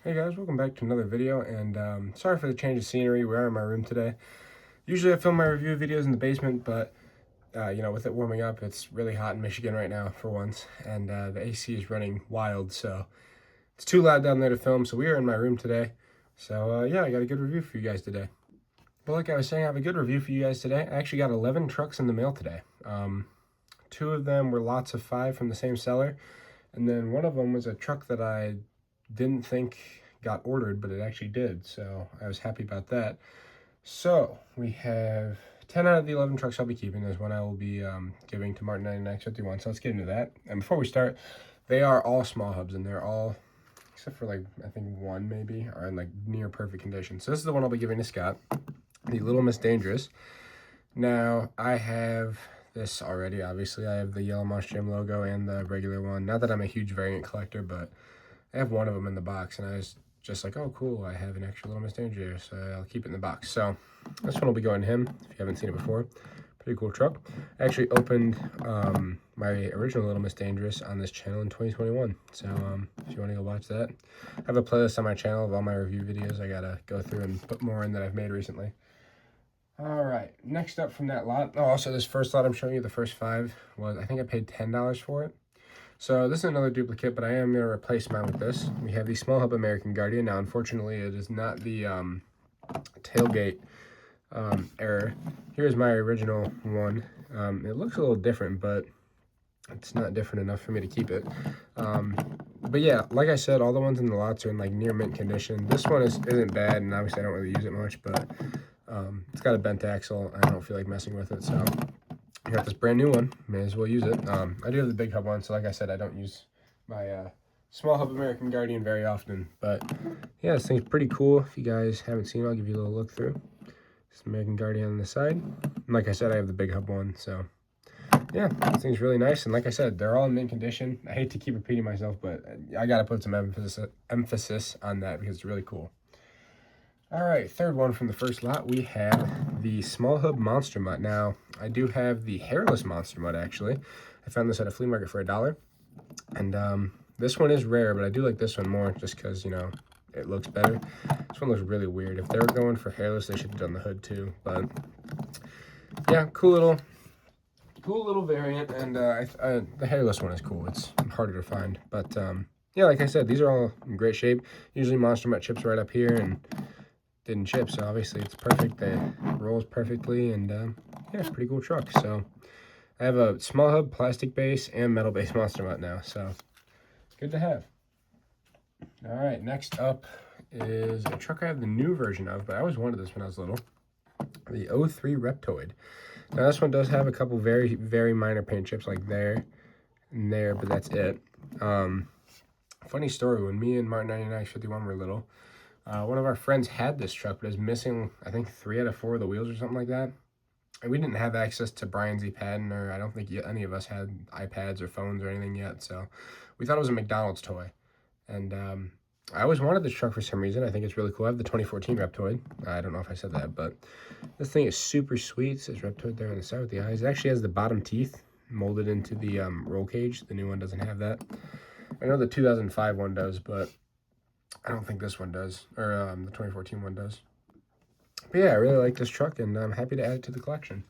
Hey guys, welcome back to another video, and sorry for the change of scenery. We are in my room today. Usually I film my review videos in the basement, but with it warming up, it's really hot in Michigan right now for once, and the AC is running wild, so it's too loud down there to film, so we are in my room today. So yeah, I got a good review for you guys today. But like I was saying, I have a good review for you guys today. I actually got 11 trucks in the mail today. Two of them were lots of 5 from the same seller, and then one of them was a truck that I didn't think got ordered, but it actually did, so I was happy about that. So we have 10 out of the 11 trucks I'll be keeping. There's one I will be giving to Martin 9951, so let's get into that. And before we start, they are all small hubs, and they're all, except for like I think one maybe, are in like near perfect condition. So this is the one I'll be giving to Scott, the Little Miss Dangerous. Now I have this already. Obviously I have the yellow Monster Jam logo and the regular one. Not that I'm a huge variant collector, but I have one of them in the box, and I was just like, oh cool, I have an extra Little Miss Dangerous, so I'll keep it in the box. So this one will be going to him if you haven't seen it before. Pretty cool truck. I actually opened my original Little Miss Dangerous on this channel in 2021, so if you want to go watch that, I have a playlist on my channel of all my review videos. I gotta go through and put more in that I've made recently. All right, next up from that lot, oh, also this first lot I'm showing you, the first 5, was, I think I paid $10 for it. So this is another duplicate, but I am going to replace mine with this. We have the Small Hub American Guardian. Now, unfortunately, it is not the tailgate error. Here's my original one. It looks a little different, but it's not different enough for me to keep it. But yeah, like I said, all the ones in the lots are in like near mint condition. This one isn't bad, and obviously I don't really use it much, but it's got a bent axle. I don't feel like messing with it, so I got this brand new one, may as well use it. I do have the big hub one, so like I said, I don't use my small hub American Guardian very often, but yeah, this thing's pretty cool. If you guys haven't seen it, I'll give you a little look through. This American Guardian on the side, and like I said, I have the big hub one, so yeah, this thing's really nice. And like I said, they're all in mint condition. I hate to keep repeating myself, but I gotta put some emphasis on that because it's really cool. All right, third one from the first lot, we have the Small Hub Monster Mutt. Now, I do have the hairless Monster Mutt, actually. I found this at a flea market for $1. And this one is rare, but I do like this one more just because, it looks better. This one looks really weird. If they were going for hairless, they should have done the hood too. But yeah, cool little variant. And the hairless one is cool. It's harder to find. But yeah, like I said, these are all in great shape. Usually Monster Mutt chips right up here, and didn't chip, so obviously it's perfect. It rolls perfectly, and yeah, it's a pretty cool truck. So I have a small hub plastic base and metal base Monster Mutt now, so good to have. All right, next up is a truck I have the new version of, but I always wanted this when I was little, the 03 Reptoid. Now this one does have a couple very, very minor paint chips like there and there, but that's it. Funny story, when me and Martin 9951 were little, one of our friends had this truck, but it was missing, I think, 3 out of 4 of the wheels or something like that. And we didn't have access to Brian's iPad, or I don't think any of us had iPads or phones or anything yet. So we thought it was a McDonald's toy. And I always wanted this truck for some reason. I think it's really cool. I have the 2014 Reptoid. I don't know if I said that, but this thing is super sweet. It says Reptoid there on the side with the eyes. It actually has the bottom teeth molded into the roll cage. The new one doesn't have that. I know the 2005 one does, but I don't think this one does, or the 2014 one does. But yeah, I really like this truck, and I'm happy to add it to the collection.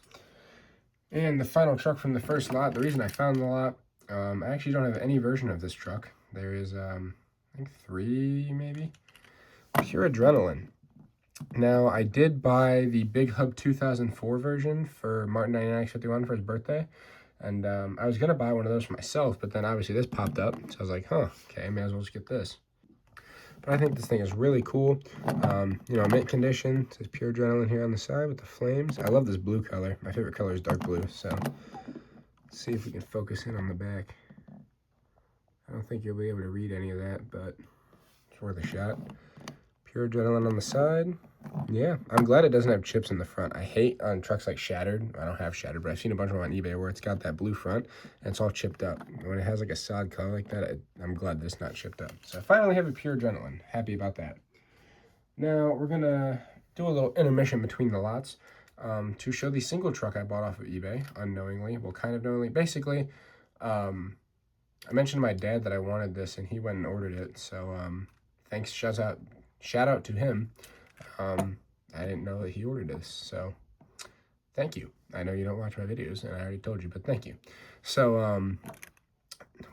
And the final truck from the first lot, the reason I found the lot, I actually don't have any version of this truck. There is, I think 3 maybe. Pure Adrenaline. Now, I did buy the Big Hub 2004 version for Martin 9951 for his birthday. And I was going to buy one of those for myself, but then obviously this popped up. So I was like, huh, okay, may as well just get this. But I think this thing is really cool. Mint condition. It says Pure Adrenaline here on the side with the flames. I love this blue color. My favorite color is dark blue. So let's see if we can focus in on the back. I don't think you'll be able to read any of that, but it's worth a shot. Pure Adrenaline on the side. Yeah, I'm glad it doesn't have chips in the front. I hate on trucks like Shattered. I don't have Shattered, but I've seen a bunch of them on eBay where it's got that blue front and it's all chipped up. When it has like a solid color like that, I'm glad that it's not chipped up. So I finally have a Pure Adrenaline. Happy about that. Now we're gonna do a little intermission between the lots to show the single truck I bought off of eBay unknowingly. Well, kind of knowingly. Basically, I mentioned to my dad that I wanted this, and he went and ordered it. So thanks, shout out to him. I didn't know that he ordered this, so thank you. I know you don't watch my videos, and I already told you, but thank you. So,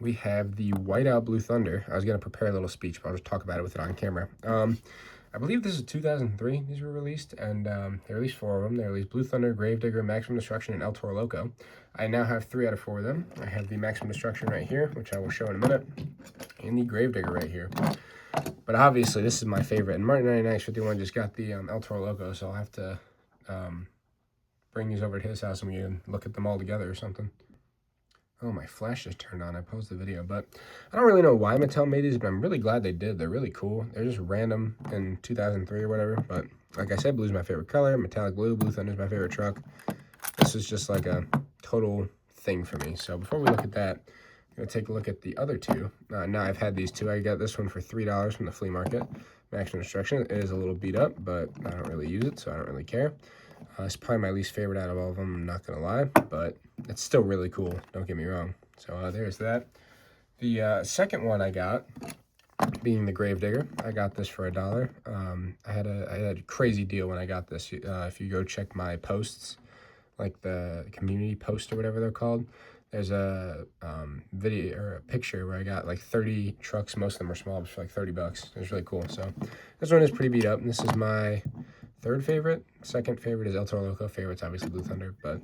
we have the Whiteout Blue Thunder. I was going to prepare a little speech, but I'll just talk about it with it on camera. I believe this is 2003, these were released, and they released 4 of them. They released Blue Thunder, Gravedigger, Maximum Destruction, and El Toro Loco. I now have 3 out of 4 of them. I have the Maximum Destruction right here, which I will show in a minute, and the Gravedigger right here. But obviously, this is my favorite, and Martin 9951 just got the El Toro Loco, so I'll have to bring these over to his house and we can look at them all together or something. Oh, my flash just turned on. I paused the video, but I don't really know why Mattel made these, but I'm really glad they did. They're really cool. They're just random in 2003 or whatever, but like I said, blue's my favorite color. Metallic blue. Blue Thunder's my favorite truck. This is just like a total thing for me. So before we look at that, I'm going to take a look at the other 2. Now, I've had these 2. I got this one for $3 from the flea market. Maximum Destruction. It is a little beat up, but I don't really use it, so I don't really care. It's probably my least favorite out of all of them, I'm not going to lie, but it's still really cool, don't get me wrong. So there's that. The second one I got, being the Gravedigger, I got this for $1. I had a crazy deal when I got this. If you go check my posts, like the community post or whatever they're called, there's a video or a picture where I got like 30 trucks. Most of them are small, but for like $30. It's really cool. So this one is pretty beat up, and this is my 3rd favorite. 2nd favorite is El Toro Loco. Favorite's obviously Blue Thunder, but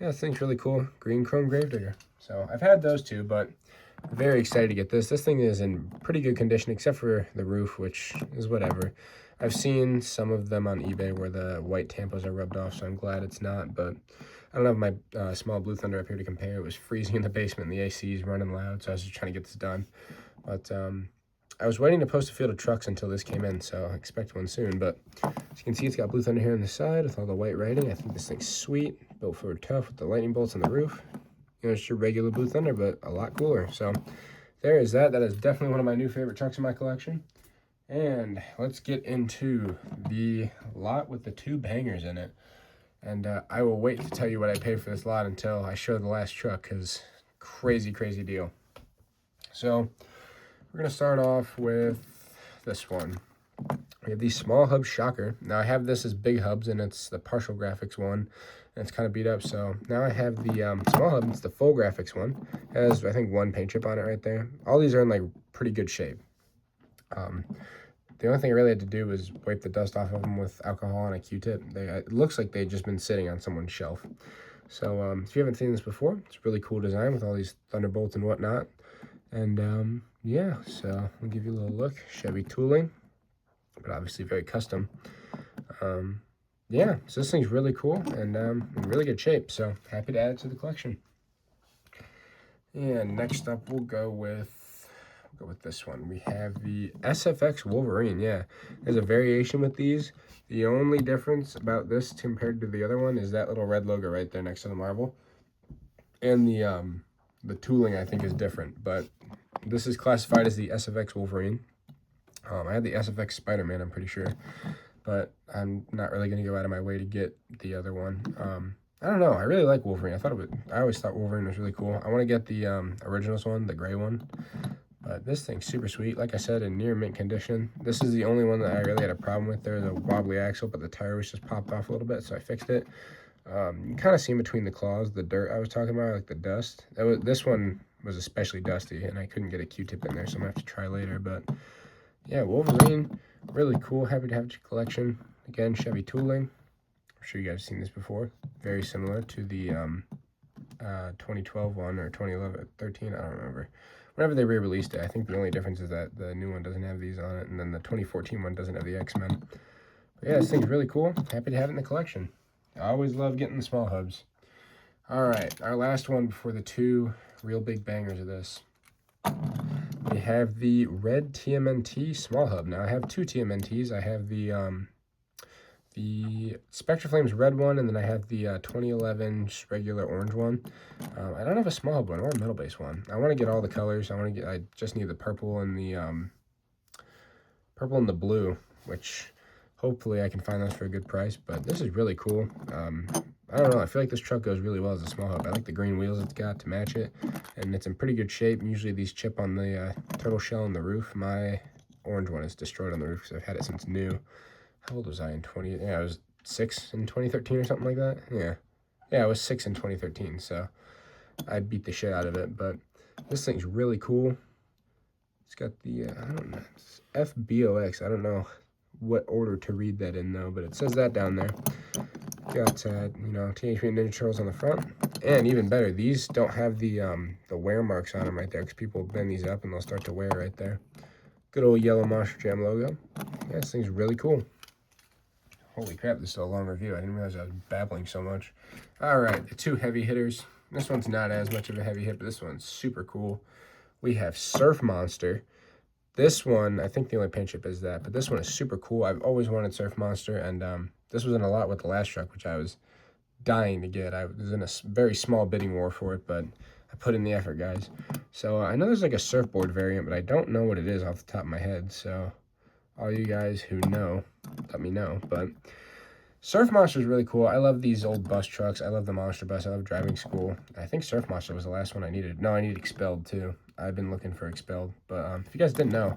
yeah, this thing's really cool. Green chrome Gravedigger. So I've had those 2, but I'm very excited to get this. This thing is in pretty good condition, except for the roof, which is whatever. I've seen some of them on eBay where the white tampos are rubbed off, so I'm glad it's not, but I don't have my small Blue Thunder up here to compare. It was freezing in the basement, and the AC is running loud, so I was just trying to get this done. But I was waiting to post a field of trucks until this came in, so I expect one soon. But as you can see, it's got Blue Thunder here on the side with all the white writing. I think this thing's sweet, built for tough with the lightning bolts on the roof. You know, it's your regular Blue Thunder, but a lot cooler. So there is that. That is definitely one of my new favorite trucks in my collection. And let's get into the lot with the 2 bangers in it. And I will wait to tell you what I paid for this lot until I show the last truck, because crazy, crazy deal. So we're going to start off with this one. We have the small hub shocker. Now I have this as big hubs, and it's the partial graphics one, and it's kind of beat up. So now I have the small hub. It's the full graphics one. It has, I think, 1 paint chip on it right there. All these are in like pretty good shape. The only thing I really had to do was wipe the dust off of them with alcohol and a Q-tip. It looks like they've just been sitting on someone's shelf. So if you haven't seen this before, it's a really cool design with all these thunderbolts and whatnot. And yeah, so I'll give you a little look. Chevy tooling, but obviously very custom. Yeah, so this thing's really cool and in really good shape. So happy to add it to the collection. And next up, we'll go with this one. We have the SFX Wolverine. Yeah, there's a variation with these. The only difference about this compared to the other one is that little red logo right there next to the marble. And the tooling, I think, is different, but this is classified as the SFX Wolverine. I had the SFX Spider-Man, I'm pretty sure, but I'm not really going to go out of my way to get the other one. I don't know. I really like Wolverine. I always thought Wolverine was really cool. I want to get the originals one, the gray one. But this thing's super sweet. Like I said, in near mint condition. This is the only one that I really had a problem with. There's a wobbly axle, but the tire was just popped off a little bit, so I fixed it. You can kind of see in between the claws the dirt I was talking about, like the dust. This one was especially dusty, and I couldn't get a Q-tip in there, so I'm going to have to try later. But yeah, Wolverine, really cool. Happy to have your collection. Again, Chevy tooling. I'm sure you guys have seen this before. Very similar to the 2012 one or 2011, 13, I don't remember. Whenever they re-released it, I think the only difference is that the new one doesn't have these on it, and then the 2014 one doesn't have the X-Men. But yeah, this thing's really cool. Happy to have it in the collection. I always love getting the small hubs. All right, our last one before the 2 real big bangers of this. We have the red TMNT small hub. Now, I have 2 TMNTs. I have the Spectra Flames red one, and then I have the 2011 just regular orange one. I don't have a small hub one or a metal base one. I want to get all the colors. I just need the purple and the blue, which hopefully I can find those for a good price. But this is really cool. I don't know. I feel like this truck goes really well as a small hub. I like the green wheels it's got to match it, and it's in pretty good shape. Usually these chip on the turtle shell and the roof. My orange one is destroyed on the roof because I've had it since new. How old was I in 20? Yeah, I was 6 in 2013 or something like that. Yeah, I was 6 in 2013, so I beat the shit out of it. But this thing's really cool. It's got the, I don't know, it's FBOX. I don't know what order to read that in, though, but it says that down there. Got, you know, Teenage Mutant Ninja Turtles on the front. And even better, these don't have the wear marks on them right there, because people bend these up and they'll start to wear right there. Good old yellow Monster Jam logo. Yeah, this thing's really cool. Holy crap, this is a long review. I didn't realize I was babbling so much. All right, the 2 heavy hitters. This one's not as much of a heavy hit, but this one's super cool. We have Surf Monster. This one, I think the only paint chip is that, but this one is super cool. I've always wanted Surf Monster, and this was in a lot with the last truck, which I was dying to get. I was in a very small bidding war for it, but I put in the effort, guys. So I know there's like a surfboard variant, but I don't know what it is off the top of my head. So all you guys who know, let me know. But Surf Monster is really cool. I love these old bus trucks. I love the Monster Bus. I love driving school. I think Surf Monster was the last one I needed. No, I need Expelled too. I've been looking for Expelled. But if you guys didn't know,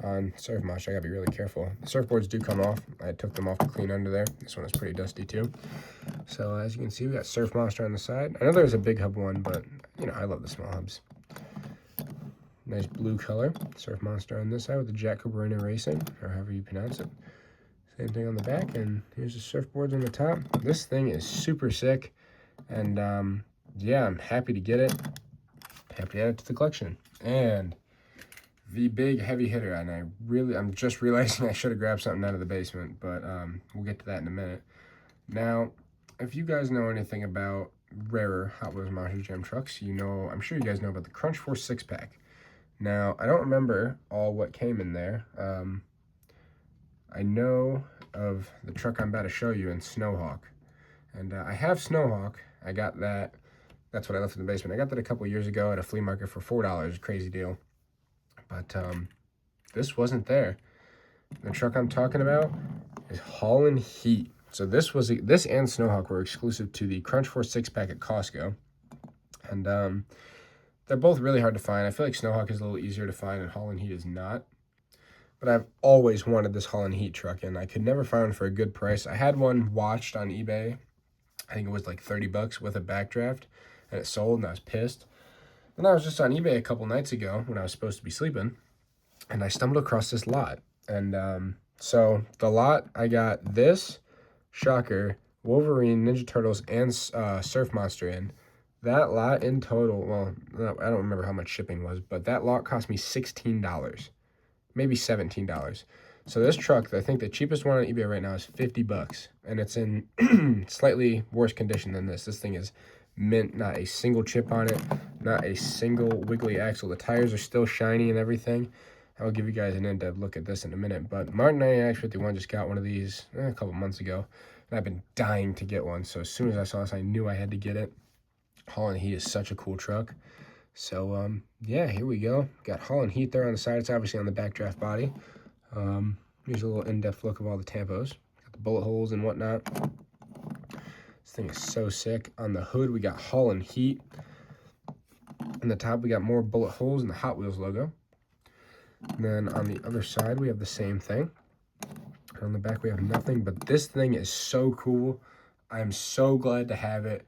on Surf Monster, I gotta be really careful. The surfboards do come off. I took them off to clean under there. This one is pretty dusty too. So as you can see, we got Surf Monster on the side. I know there's a big hub one, but you know, I love the small hubs. Nice blue color. Surf Monster on this side with the Jack Cabrera Racing, or however you pronounce it. Same thing on the back, and here's the surfboards on the top. This thing is super sick, and yeah, I'm happy to get it. Happy to add it to the collection. And the big heavy hitter, and I'm just realizing I should have grabbed something out of the basement, but we'll get to that in a minute. Now, if you guys know anything about rarer Hot Wheels Monster Jam trucks, you know, I'm sure you guys know about the Crunch Force 6-pack. Now, I don't remember all what came in there. I know of the truck I'm about to show you in Snowhawk. And I have Snowhawk. I got that. That's what I left in the basement. I got that a couple years ago at a flea market for $4. Crazy deal. But this wasn't there. The truck I'm talking about is Hauling Heat. So this and Snowhawk were exclusive to the Crunch Force 6-pack at Costco. And they're both really hard to find. I feel like Snowhawk is a little easier to find and Hauling Heat is not. But I've always wanted this Hauling Heat truck, and I could never find one for a good price. I had one watched on eBay. I think it was like 30 bucks with a backdraft, and it sold, and I was pissed. Then I was just on eBay a couple nights ago when I was supposed to be sleeping, and I stumbled across this lot. And so the lot, I got this, Shocker, Wolverine, Ninja Turtles, and Surf Monster in. That lot in total, well, I don't remember how much shipping was, but that lot cost me $16. Maybe $17. So this truck, I think the cheapest one on eBay right now is 50 bucks. And it's in slightly worse condition than this. This thing is mint, not a single chip on it, not a single wiggly axle. The tires are still shiny and everything. I'll give you guys an in-depth look at this in a minute. But Martin 99X51 just got one of these a couple months ago. And I've been dying to get one. So as soon as I saw this, I knew I had to get it. Hauling Heat is such a cool truck. So, yeah, here we go. Got Hauling Heat there on the side. It's obviously on the backdraft body. Here's a little in-depth look of all the tampos. Got the bullet holes and whatnot. This thing is so sick. On the hood, we got Hauling Heat. On the top, we got more bullet holes and the Hot Wheels logo. And then on the other side, we have the same thing. On the back, we have nothing. But this thing is so cool. I'm so glad to have it.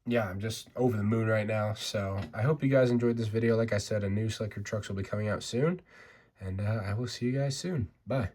Yeah, I'm just over the moon right now. So I hope you guys enjoyed this video. Like I said, a new Slicker Trucks will be coming out soon. And I will see you guys soon. Bye.